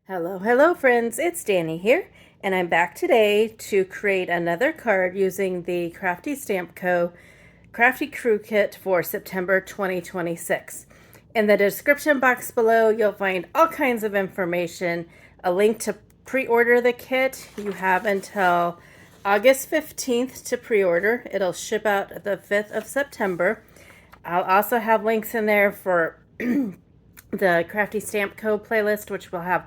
Hello friends, it's Danny here, and I'm back today to create another card using the Crafty Stamp Co. Crafty Crew Kit for September 2026. In the description box below, you'll find all kinds of information, a link to pre-order the kit. You have until August 15th to pre-order. It'll ship out the 5th of September. I'll also have links in there for the Crafty Stamp Co. playlist, which will have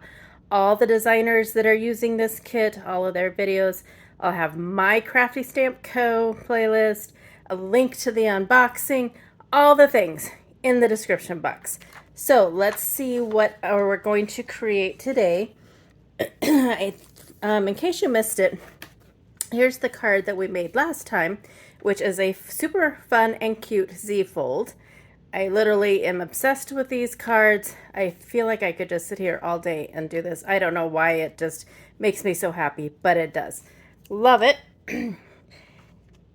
all the designers that are using this kit, all of their videos. I'll have my Crafty Stamp Co. playlist, a link to the unboxing, all the things in the description box. So let's see what we're going to create today. In case you missed it, here's the card that we made last time, which is a super fun and cute Z-fold. I literally am obsessed with these cards. I feel like I could just sit here all day and do this. I don't know why, it just makes me so happy, but it does. Love it.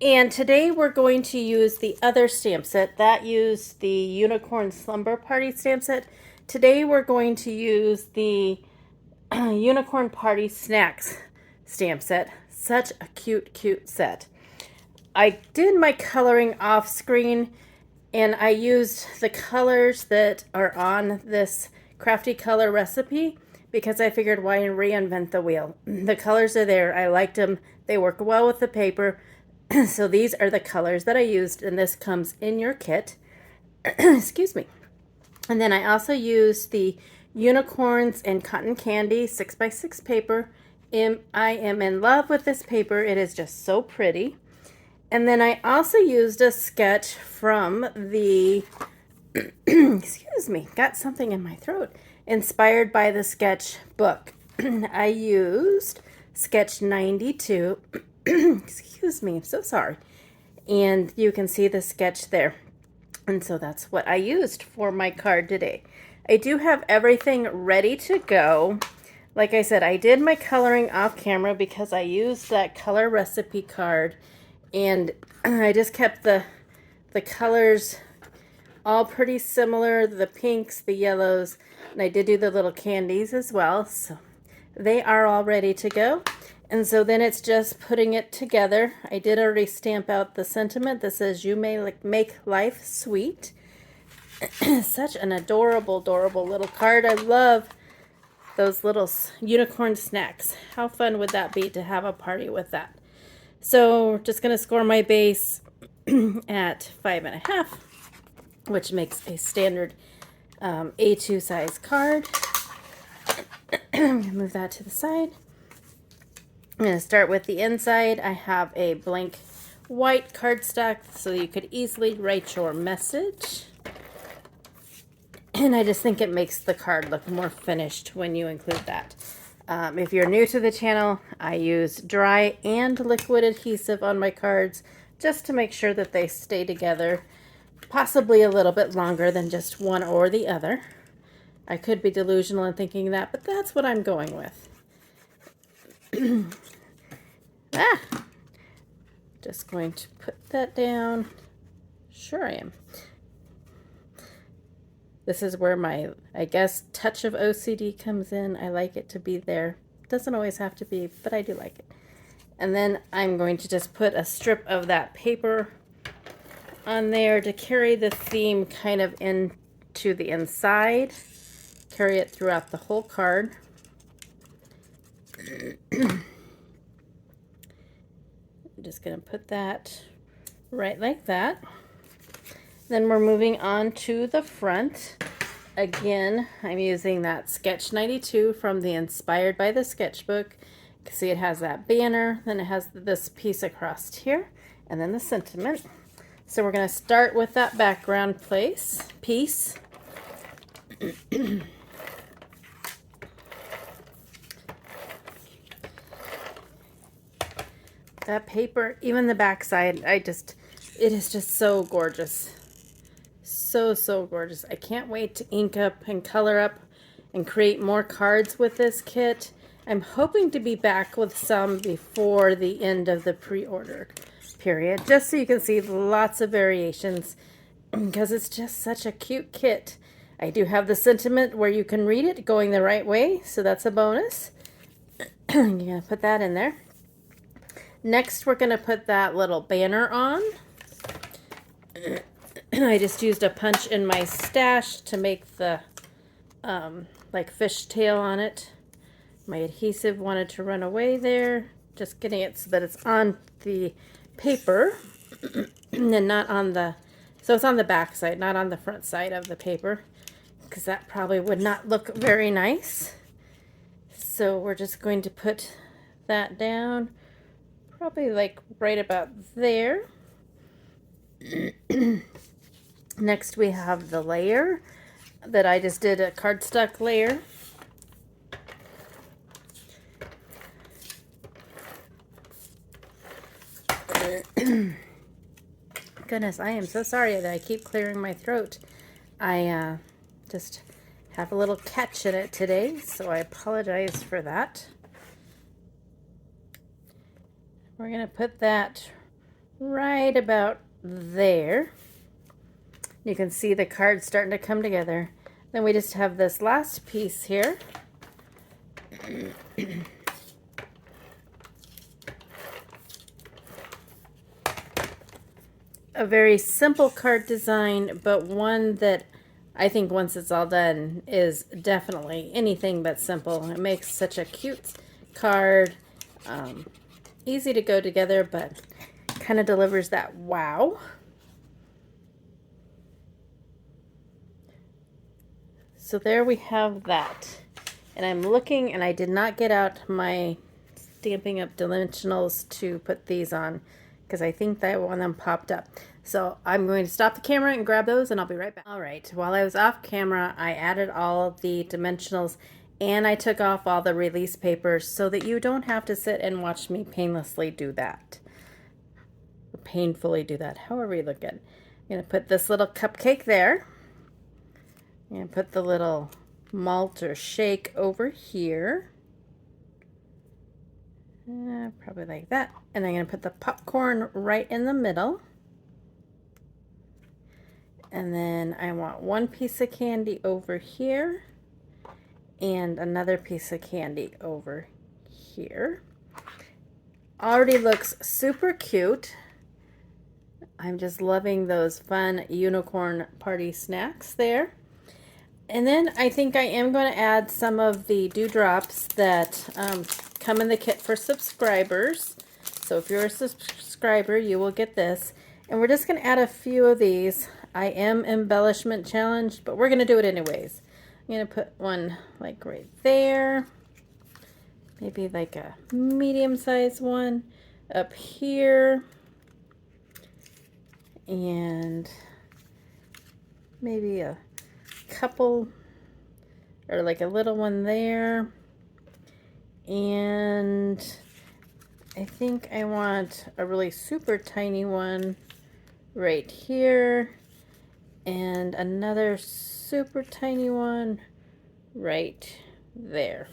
And today we're going to use the other stamp set. That used the Unicorn Slumber Party stamp set. Today we're going to use the Unicorn Party Snacks stamp set. Such a cute set. I did my coloring off screen, and I used the colors that are on this Crafty Color Recipe because I figured why reinvent the wheel. The colors are there. I liked them. They work well with the paper. So these are the colors that I used, and this comes in your kit. Excuse me. And then I also used the Unicorns and Cotton Candy 6x6 paper. I am in love with this paper. It is just so pretty. And then I also used a sketch from the, excuse me, got something in my throat, inspired by the sketch book. I used sketch 92, excuse me, I'm so sorry. And you can see the sketch there. And so that's what I used for my card today. I do have everything ready to go. Like I said, I did my coloring off camera because I used that color recipe card. And I just kept the colors all pretty similar, the pinks, the yellows, and I did do the little candies as well. So they are all ready to go. And so then it's just putting it together. I did already stamp out the sentiment that says, "You may make life sweet." Such an adorable little card. I love those little unicorn snacks. How fun would that be to have a party with that? So we're just going to score my base at 5.5, which makes a standard A2 size card. I'm going to move that to the side. I'm going to start with the inside. I have a blank white cardstock so you could easily write your message. And I just think it makes the card look more finished when you include that. If you're new to the channel, I use dry and liquid adhesive on my cards just to make sure that they stay together, possibly a little bit longer than just one or the other. I could be delusional in thinking that, but that's what I'm going with. Just going to put that down. Sure I am. This is where my, I guess, touch of OCD comes in. I like it to be there. Doesn't always have to be, but I do like it. And then I'm going to just put a strip of that paper on there to carry the theme kind of into the inside. Carry it throughout the whole card. I'm just going to put that right like that. Then we're moving on to the front. Again, I'm using that sketch 92 from the Inspired by the Sketchbook. You can see it has that banner, then it has this piece across here, and then the sentiment. So we're going to start with that background piece. That paper, even the back side, it is just so gorgeous. So gorgeous. I can't wait to ink up and color up and create more cards with this kit. I'm hoping to be back with some before the end of the pre-order period, just so you can see lots of variations because it's just such a cute kit. I do have the sentiment where you can read it going the right way, so that's a bonus. You're going to put that in there. Next, we're going to put that little banner on. I just used a punch in my stash to make the like fishtail on it. My adhesive wanted to run away there. Just getting it so that it's on the paper and not on the, so it's on the back side, not on the front side of the paper, because that probably would not look very nice. So we're just going to put that down, probably like right about there. Next we have the layer that I just did, a cardstock layer. Goodness, I am so sorry that I keep clearing my throat. I just have a little catch in it today, so I apologize for that. We're going to put that right about there. You can see the card starting to come together. Then we just have this last piece here. A very simple card design, but one that I think once it's all done is definitely anything but simple. It makes such a cute card. Easy to go together, but kind of delivers that wow. So there we have that. And I'm looking, and I did not get out my Stampin' Up! Dimensionals to put these on, because I think that one of them popped up. So I'm going to stop the camera and grab those, and I'll be right back. All right, while I was off camera, I added all of the dimensionals, and I took off all the release papers so that you don't have to sit and watch me painlessly do that. Or painfully do that, however you look at it. I'm going to put this little cupcake there. I'm going to put the little malt or shake over here. Probably like that. And I'm going to put the popcorn right in the middle. And then I want one piece of candy over here and another piece of candy over here. Already looks super cute. I'm just loving those fun unicorn party snacks there. And then I think I am going to add some of the dewdrops that come in the kit for subscribers. So if you're a subscriber, you will get this. And we're just going to add a few of these. I am embellishment challenged, but we're going to do it anyways. I'm going to put one like right there. Maybe like a medium-sized one up here. And maybe a couple, or like a little one there. And I think I want a really super tiny one right here, and another super tiny one right there.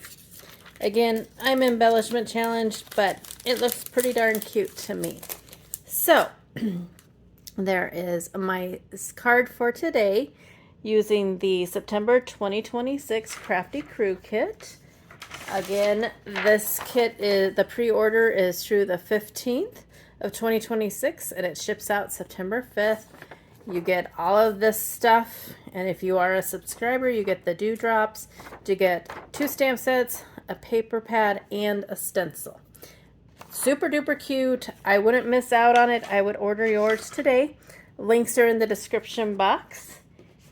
Again, I'm embellishment challenged, but it looks pretty darn cute to me. So there is my card for today using the September 2026 Crafty Crew Kit. Again, this kit is, the pre-order is through the 15th of 2026, and it ships out September 5th. You get all of this stuff, and if you are a subscriber, you get the dewdrops. You get 2 stamp sets, a paper pad, and a stencil. Super duper cute. I wouldn't miss out on it. I would order yours today. Links are in the description box.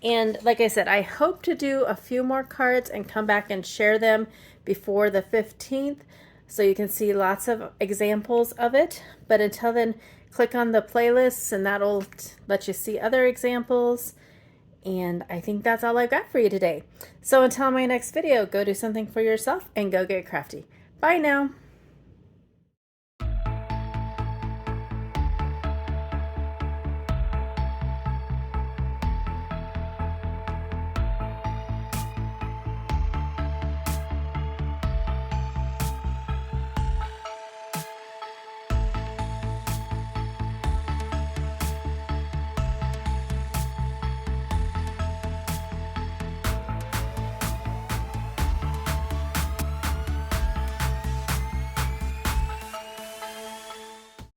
And like I said, I hope to do a few more cards and come back and share them before the 15th, so you can see lots of examples of it. But until then, click on the playlists and that'll let you see other examples. And I think that's all I've got for you today. So until my next video, go do something for yourself and go get crafty. Bye now.